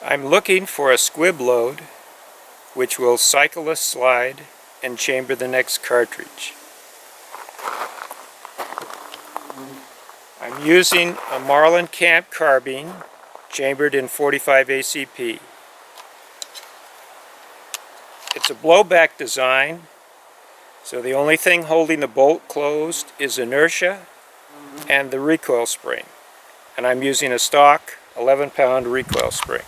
I'm looking for a squib load which will cycle a slide and chamber the next cartridge. I'm using a Marlin Camp carbine chambered in 45 ACP. It's a blowback design, so the only thing holding the bolt closed is inertia and the recoil spring. And I'm using a stock 11-pound recoil spring.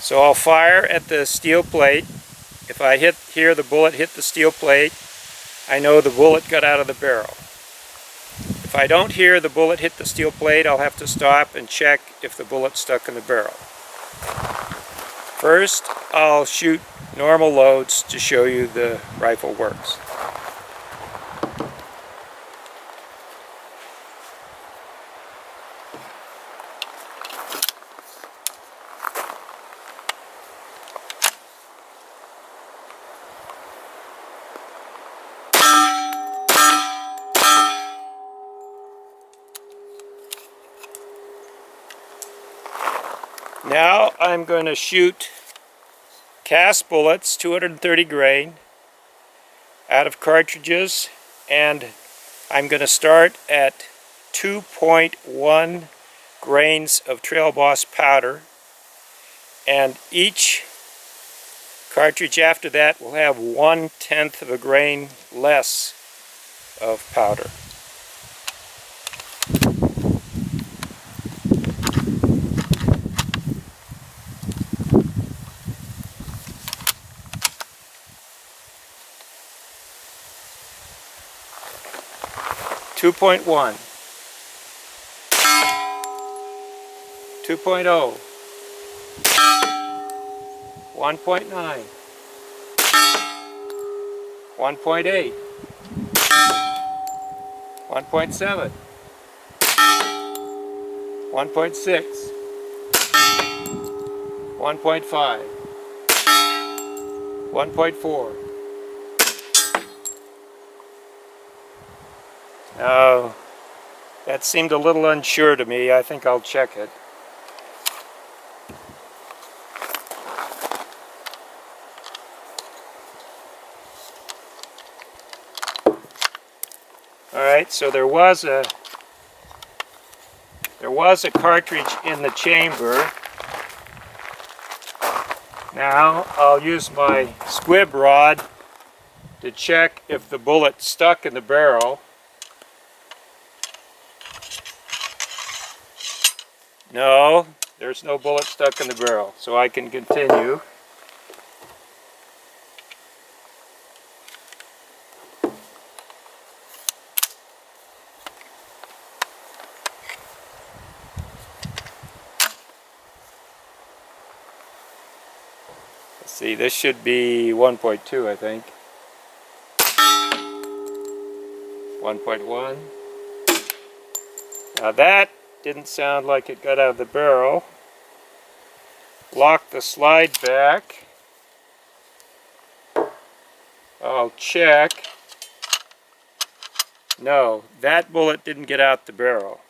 So I'll fire at the steel plate. If I hear the bullet hit the steel plate, I know the bullet got out of the barrel. If I don't hear the bullet hit the steel plate, I'll have to stop and check if the bullet stuck in the barrel. First, I'll shoot normal loads to show you the rifle works. Now I'm going to shoot cast bullets, 230 grain, out of cartridges, and I'm going to start at 2.1 grains of Trail Boss powder, and each cartridge after that will have 1/10 of a grain less of powder. Two point 1, 2.0, 1.9, 1.8, 1.7, 1.6, 1.5, 1.4. Now, that seemed a little unsure to me. I think I'll check it. Alright, so there was a cartridge in the chamber. Now I'll use my squib rod to check if the bullet stuck in the barrel. No, there's no bullet stuck in the barrel, so I can continue. Let's see, this should be 1.2, I think. 1.1. Now that didn't sound like it got out of the barrel. Lock the slide back. I'll check. No, that bullet didn't get out the barrel.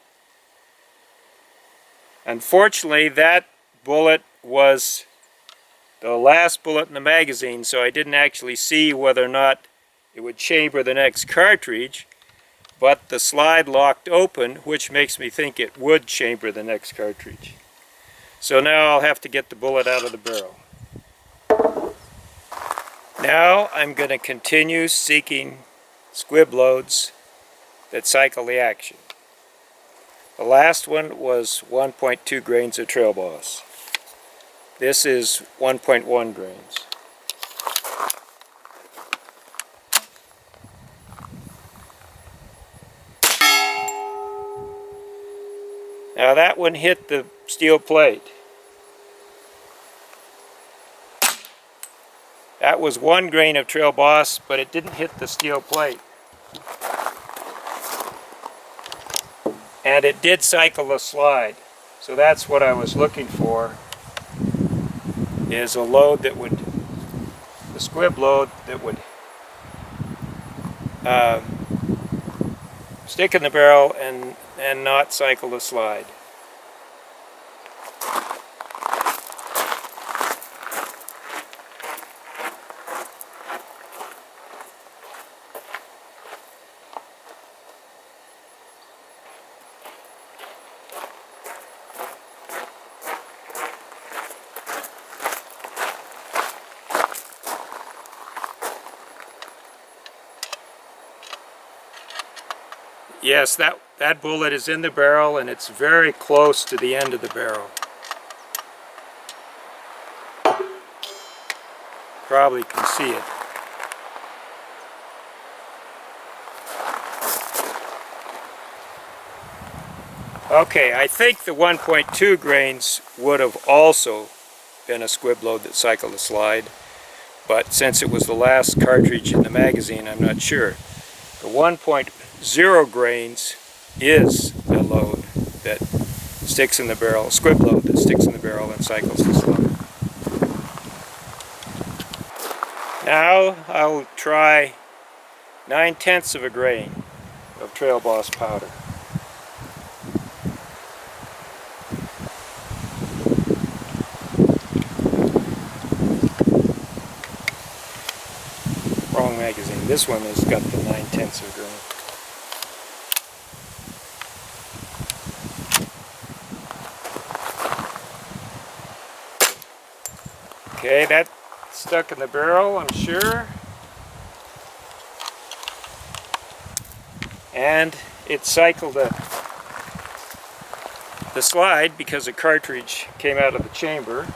Unfortunately, that bullet was the last bullet in the magazine, so I didn't actually see whether or not it would chamber the next cartridge. But the slide locked open, which makes me think it would chamber the next cartridge. So now I'll have to get the bullet out of the barrel. Now I'm going to continue seeking squib loads that cycle the action. The last one was 1.2 grains of Trail Boss. This is 1.1 grains. Now that one hit the steel plate. That was 1 grain of Trail Boss, but it didn't hit the steel plate. And it did cycle the slide. So that's what I was looking for, is a load that would, the squib load that would stick in the barrel and not cycle the slide. Yes, that bullet is in the barrel, and it's very close to the end of the barrel. Probably can see it. Okay, I think the 1.2 grains would have also been a squib load that cycled a slide, but since it was the last cartridge in the magazine, I'm not sure. The 1.0 grains is the load that sticks in the barrel, a squib load that sticks in the barrel and cycles the slide. Now I'll try 9/10 of a grain of Trail Boss powder. Wrong magazine. This one has got the 9/10 of a grain. Okay, that stuck in the barrel, I'm sure. And it cycled the slide because a cartridge came out of the chamber.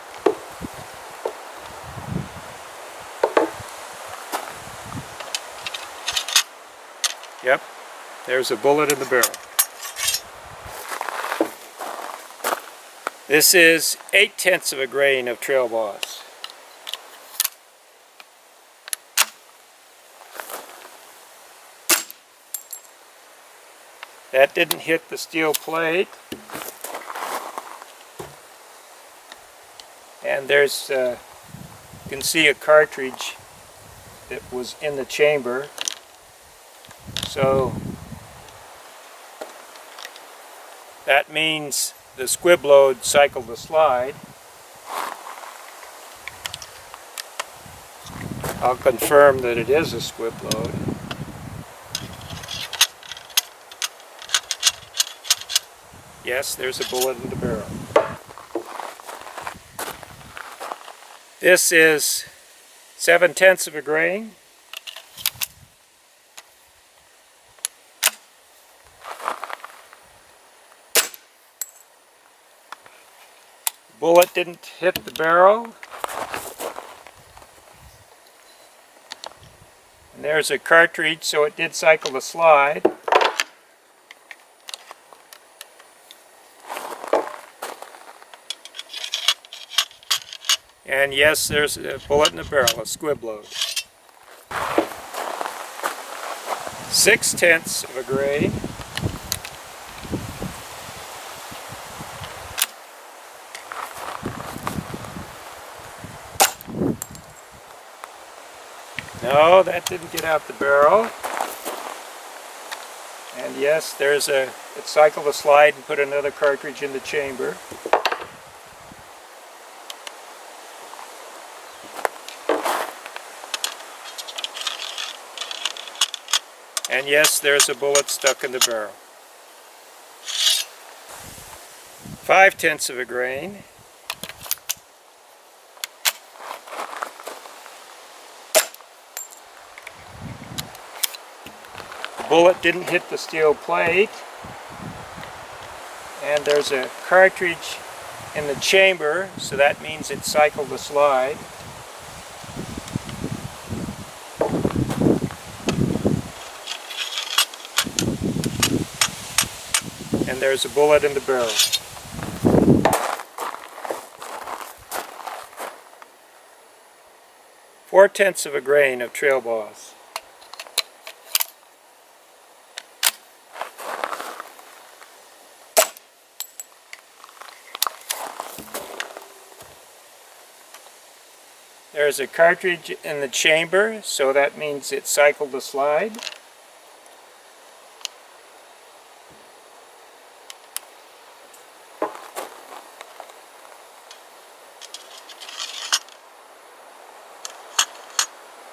Yep, there's a bullet in the barrel. This is 8/10 of a grain of Trail Boss. That didn't hit the steel plate. And there's, you can see a cartridge that was in the chamber. So that means the squib load cycled the slide. I'll confirm that it is a squib load. Yes, there's a bullet in the barrel. This is 7/10 of a grain. Bullet didn't hit the barrel. And there's a cartridge, so it did cycle the slide. And yes, there's a bullet in the barrel, a squib load. 6/10 of a grain. No, that didn't get out the barrel. And yes, there's it cycled the slide and put another cartridge in the chamber. And yes, there's a bullet stuck in the barrel. 5/10 of a grain. The bullet didn't hit the steel plate. And there's a cartridge in the chamber, so that means it cycled the slide. And there's a bullet in the barrel. Four-tenths of a grain of Trail Boss. There's a cartridge in the chamber, so that means it cycled the slide.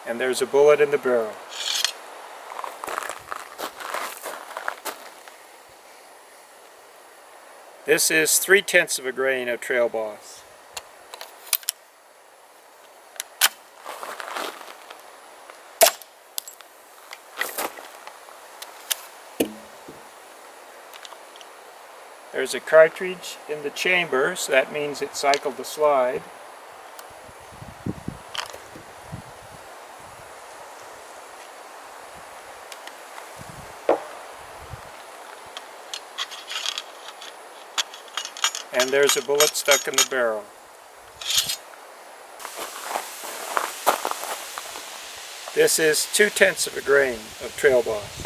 And there's a bullet in the barrel. This is 3/10 of a grain of Trail Boss. There's a cartridge in the chamber, so that means it cycled the slide. And there's a bullet stuck in the barrel. This is 2/10 of a grain of Trail Boss.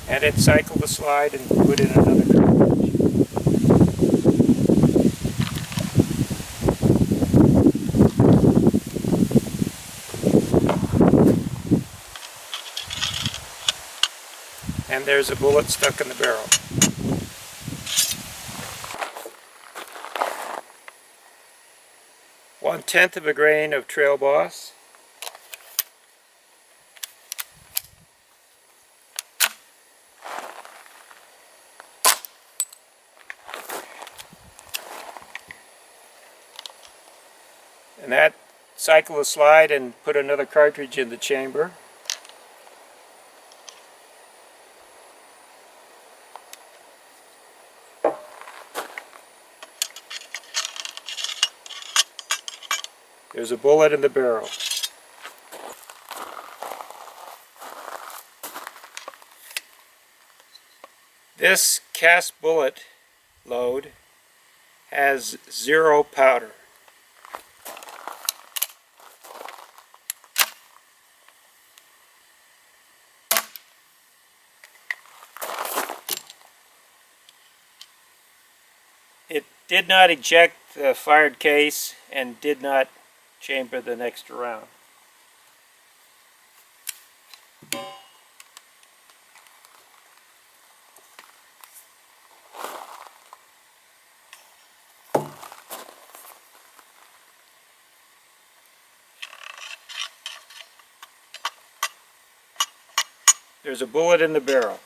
And it cycled the slide and put in another cartridge. And there's a bullet stuck in the barrel. One-tenth of a grain of Trail Boss. And that cycled the slide and put another cartridge in the chamber. There's a bullet in the barrel. This cast bullet load has 0 powder. It did not eject the fired case and did not chamber the next round. There's a bullet in the barrel.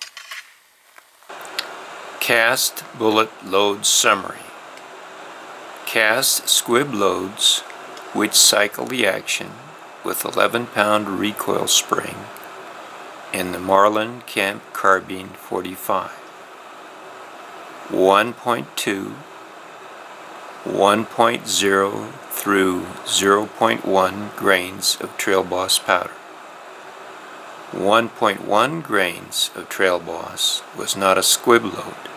Cast bullet load summary. Cast squib loads which cycle the action with 11-pound recoil spring in the Marlin Camp Carbine 45. 1.2, 1.0 through 0.1 grains of Trail Boss powder. 1.1 grains of Trail Boss was not a squib load.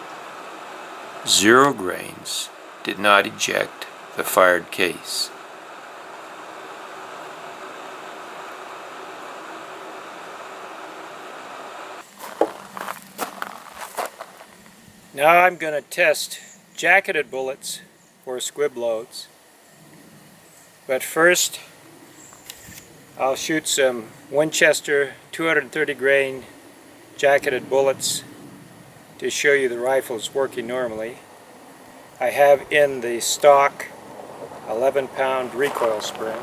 0 grains did not eject the fired case. Now I'm going to test jacketed bullets for squib loads. But first, I'll shoot some Winchester 230 grain jacketed bullets to show you the rifle is working normally. I have in the stock 11-pound recoil spring.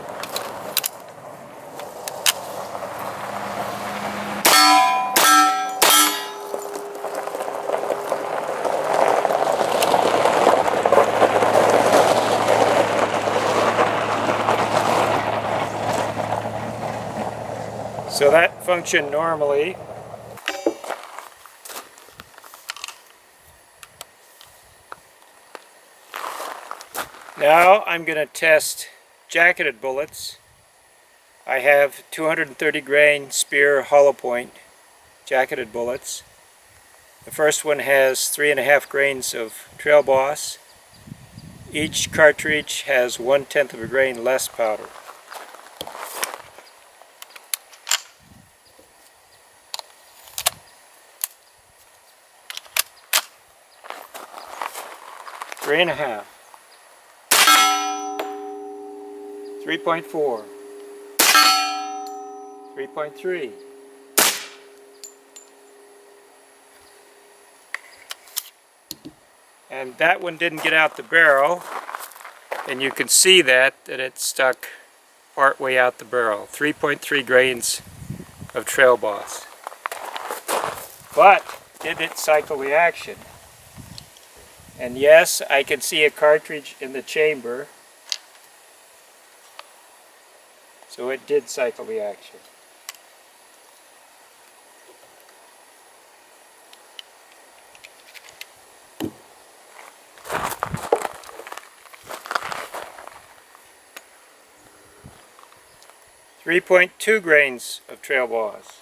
So that functioned normally. Now I'm going to test jacketed bullets. I have 230 grain Spear hollow point jacketed bullets. The first one has 3.5 grains of Trail Boss. Each cartridge has 1/10 of a grain less powder. Three and a half. 3.4. 3.3. And that one didn't get out the barrel, and you can see that it stuck part way out the barrel. 3.3 grains of Trail Boss. But did it cycle the action? And yes, I can see a cartridge in the chamber. So it did cycle the action. .2 grains of trail boss.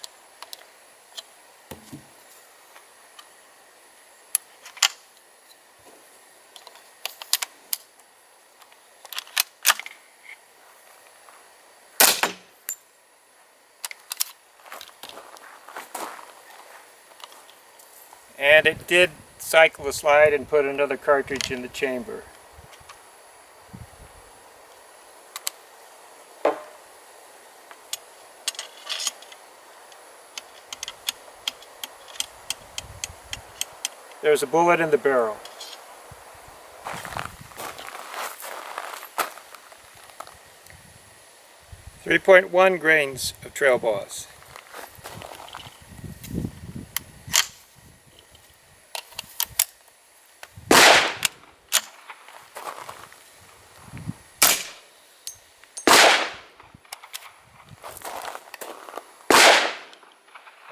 And it did cycle the slide and put another cartridge in the chamber. There's a bullet in the barrel. .1 grains of trail boss.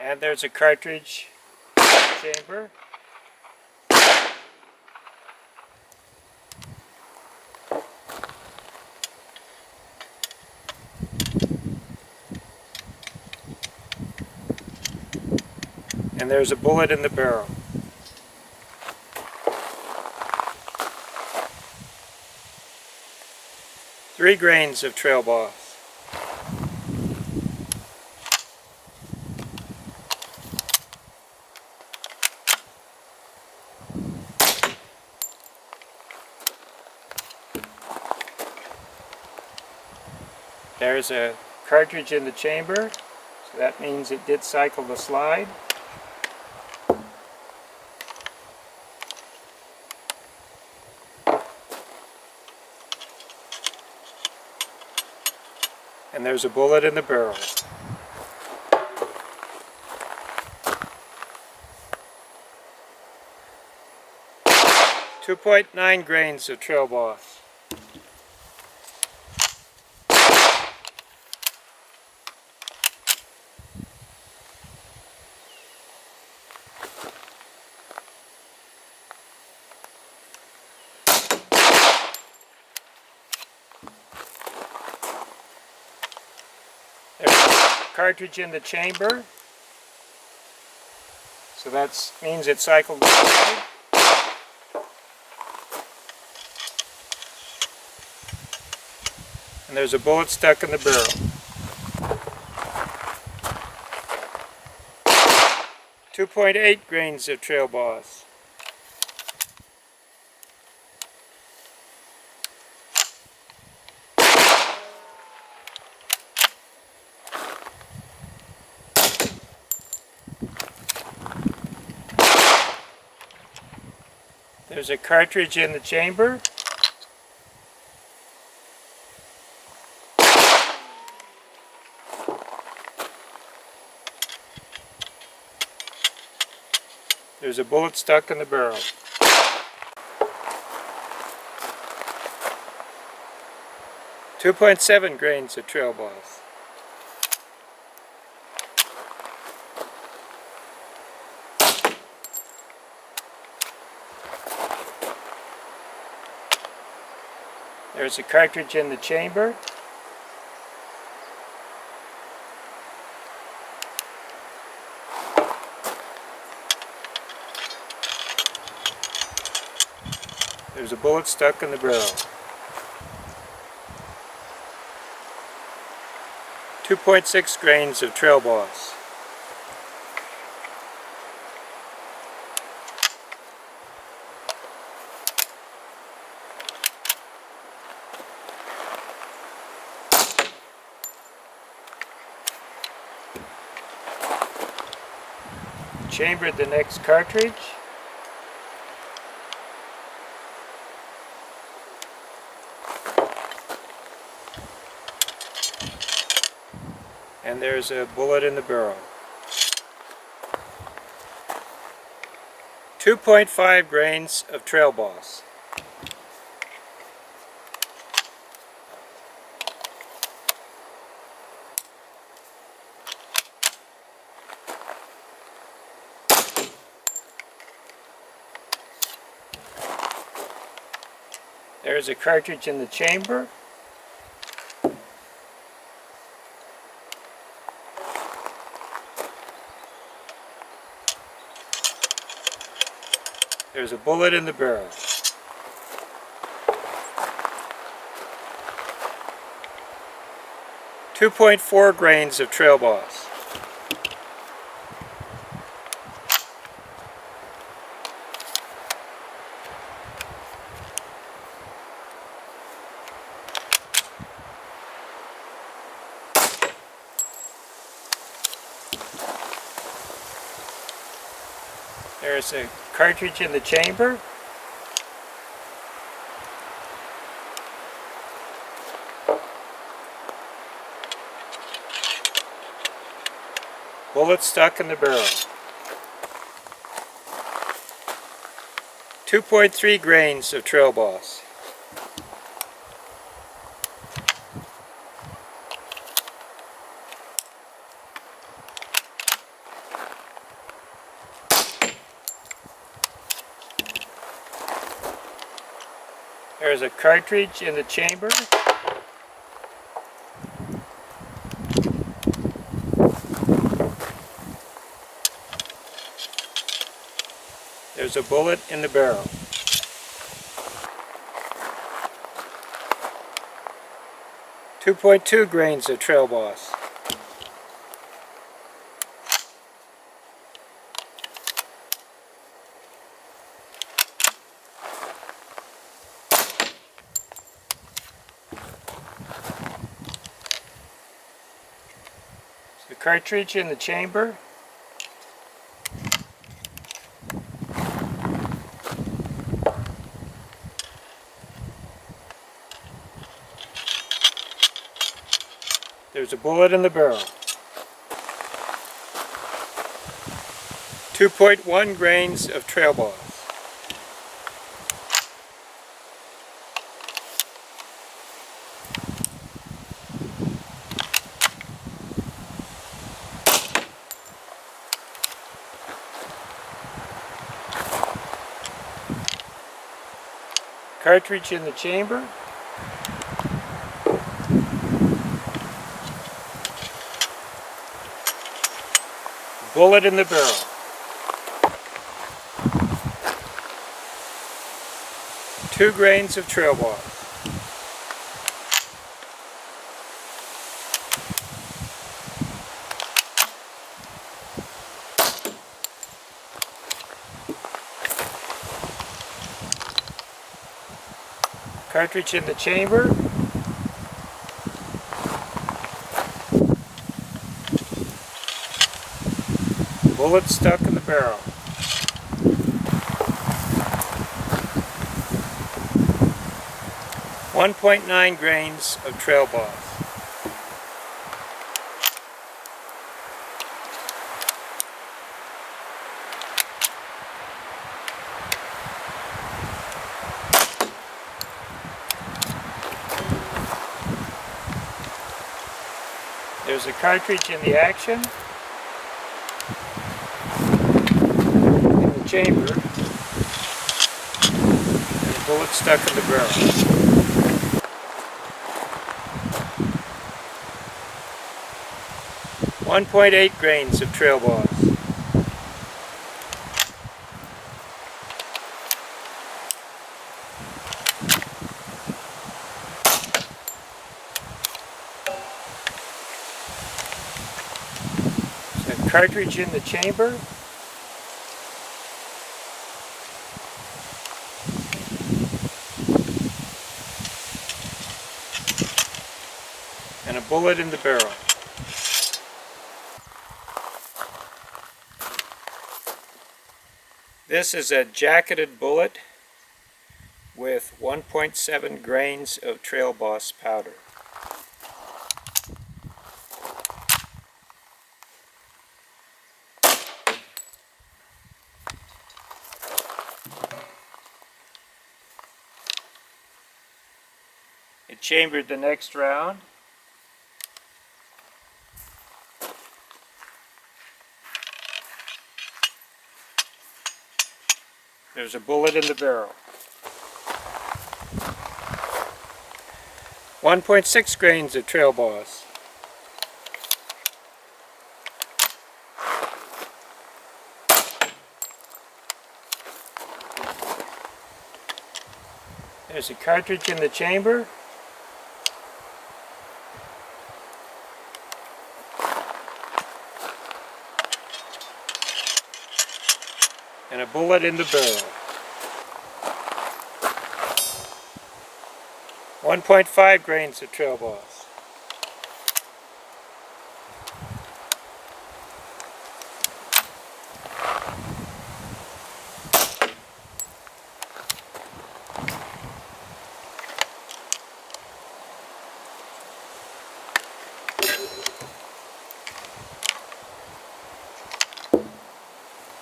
And there's a cartridge chamber. And there's a bullet in the barrel. .3 grains of trail boss. There's a cartridge in the chamber, so that means it did cycle the slide. And there's a bullet in the barrel. .9 grains of trail boss. There's a cartridge in the chamber, so that means it cycled the slide. And there's a bullet stuck in the barrel. 2.8 grains of trail boss. There's a cartridge in the chamber. There's a bullet stuck in the barrel. .7 grains of trail boss. There's a cartridge in the chamber. There's a bullet stuck in the barrel. 2.6 grains of trail boss. Chambered the next cartridge. And there's a bullet in the barrel. 2.5 grains of trail boss. There's a cartridge in the chamber. There's a bullet in the barrel. .4 grains of Trail Boss. There's a cartridge in the chamber. Bullet stuck in the barrel. 2.3 grains of Trail Boss. There's a cartridge in the chamber. There's a bullet in the barrel. .2 grains of Trail Boss. The cartridge in the chamber. There's a bullet in the barrel. 2.1 grains of Trail Boss. Cartridge in the chamber. Bullet in the barrel. Two grains of Trail Boss. Cartridge in the chamber. Bullet stuck in the barrel. .9 grains of Trail Boss. There's a cartridge in the action. Chamber, and a bullet stuck in the barrel. 1.8 grains of Trail Boss. There's a cartridge in the chamber. And a bullet in the barrel. This is a jacketed bullet with 1.7 grains of Trail Boss powder. It chambered the next round. There's a bullet in the barrel. 1.6 grains of Trail Boss. There's a cartridge in the chamber. And a bullet in the barrel. 1.5 grains of Trail Boss.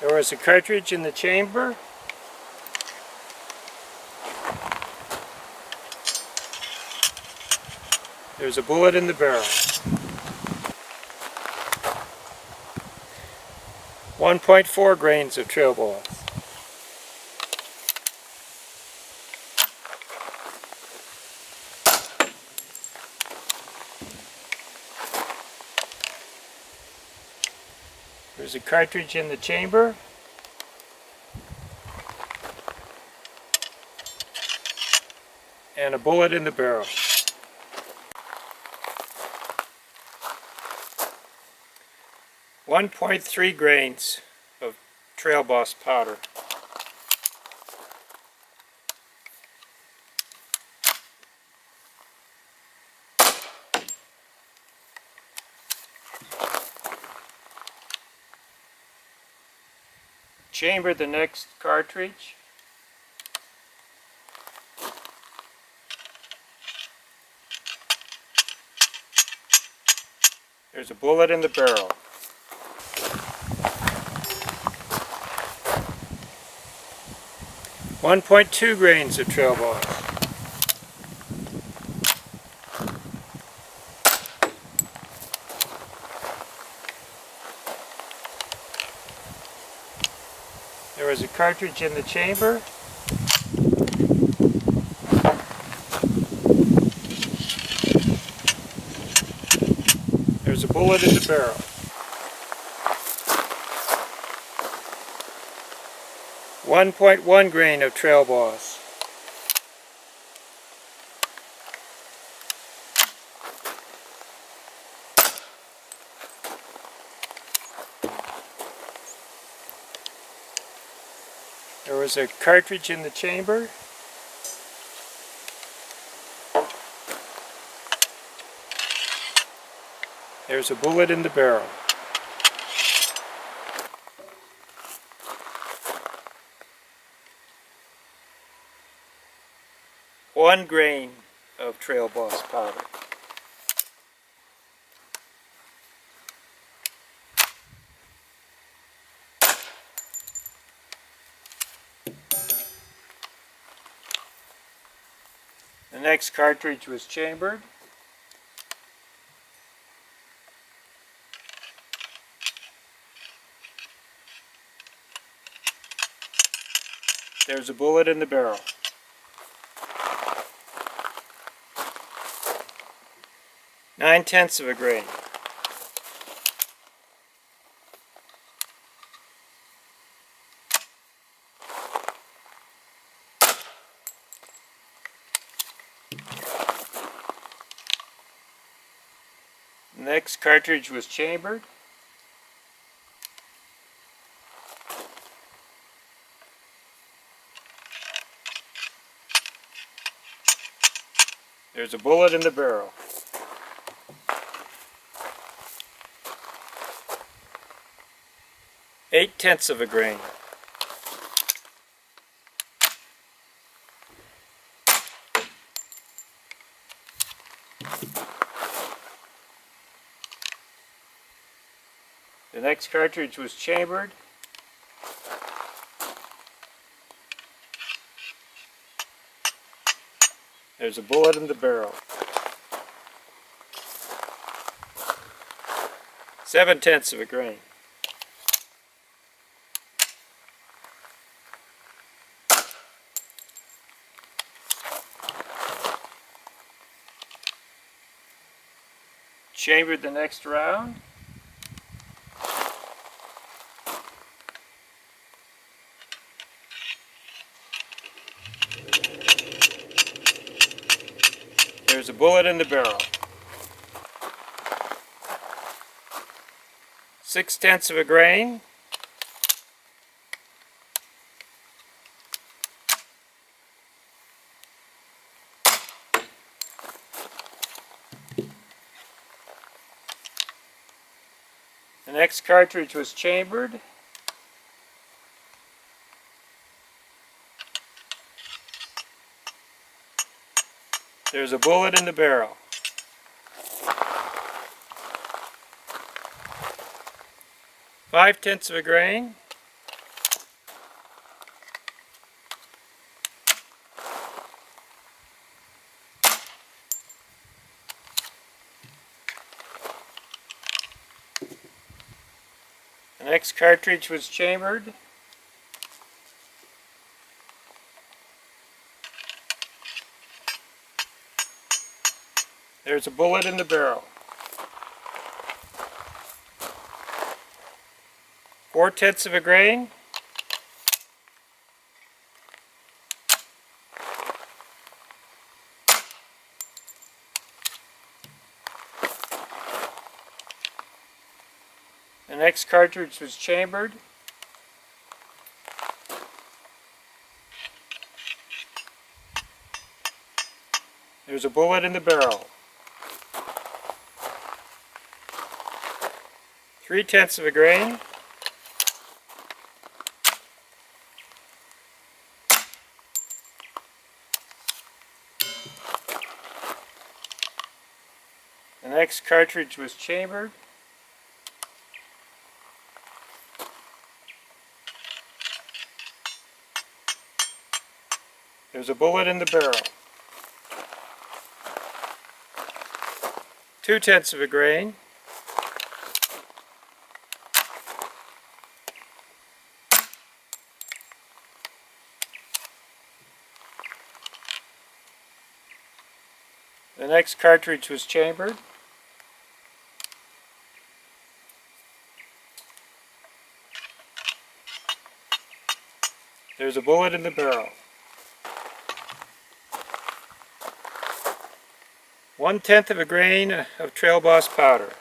There was a cartridge in the chamber. There's a bullet in the barrel. 1.4 grains of Trail Boss. There's a cartridge in the chamber. And a bullet in the barrel. 1.3 grains of Trail Boss powder. Chamber the next cartridge. There's a bullet in the barrel. .2 grains of Trail Boss. There was a cartridge in the chamber. There's a bullet in the barrel. .1 grain of Trail Boss. There was a cartridge in the chamber. There's a bullet in the barrel. .1 grain of Trail Boss powder. The next cartridge was chambered. There's a bullet in the barrel. .9 of a grain. The next cartridge was chambered. There's a bullet in the barrel. .8 of a grain. The next cartridge was chambered. There's a bullet in the barrel. 0.7 of a grain. chambered the next round. There's a bullet in the barrel. 6/10 of a grain. The next cartridge was chambered. There's a bullet in the barrel. Five-tenths of a grain. The next cartridge was chambered. There's a bullet in the barrel. 4/10 of a grain. The next cartridge was chambered. There's a bullet in the barrel. 3/10 of a grain. The next cartridge was chambered. There's a bullet in the barrel. 2/10 of a grain. The next cartridge was chambered. There's a bullet in the barrel. 1/10 of a grain of Trail Boss powder.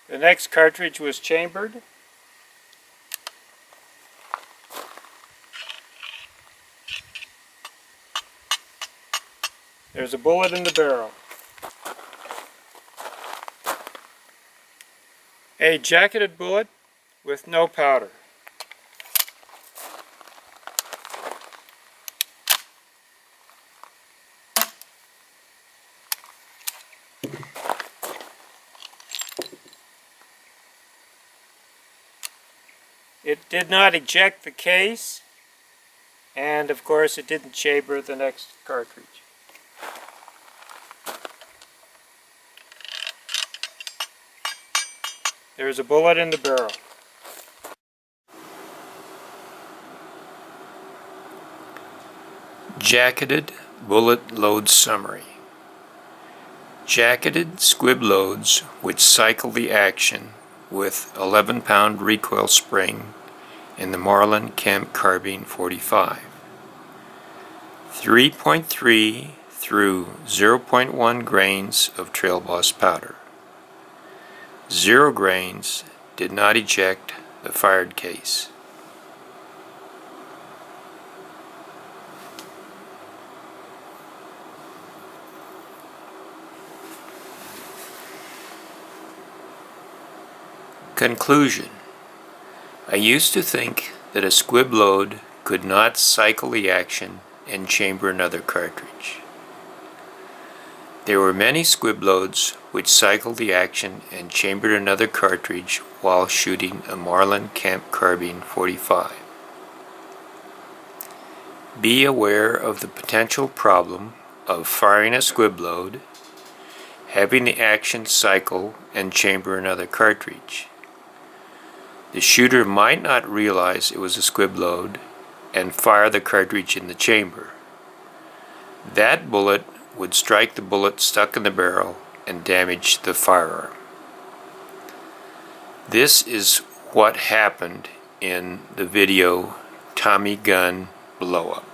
The next cartridge was chambered. There's a bullet in the barrel. A jacketed bullet with no powder. It did not eject the case, and of course it didn't chamber the next cartridge. There's a bullet in the barrel. Jacketed bullet load summary. Jacketed squib loads which cycle the action with 11-pound recoil spring in the Marlin Camp Carbine 45. 3.3 through 0.1 grains of Trail Boss powder. 0 grains did not eject the fired case. Conclusion. I used to think that a squib load could not cycle the action and chamber another cartridge. There were many squib loads which cycled the action and chambered another cartridge while shooting a Marlin Camp Carbine 45. Be aware of the potential problem of firing a squib load, having the action cycle and chamber another cartridge. The shooter might not realize it was a squib load and fire the cartridge in the chamber. That bullet would strike the bullet stuck in the barrel and damage the firearm. This is what happened in the video Tommy Gun Blow Up.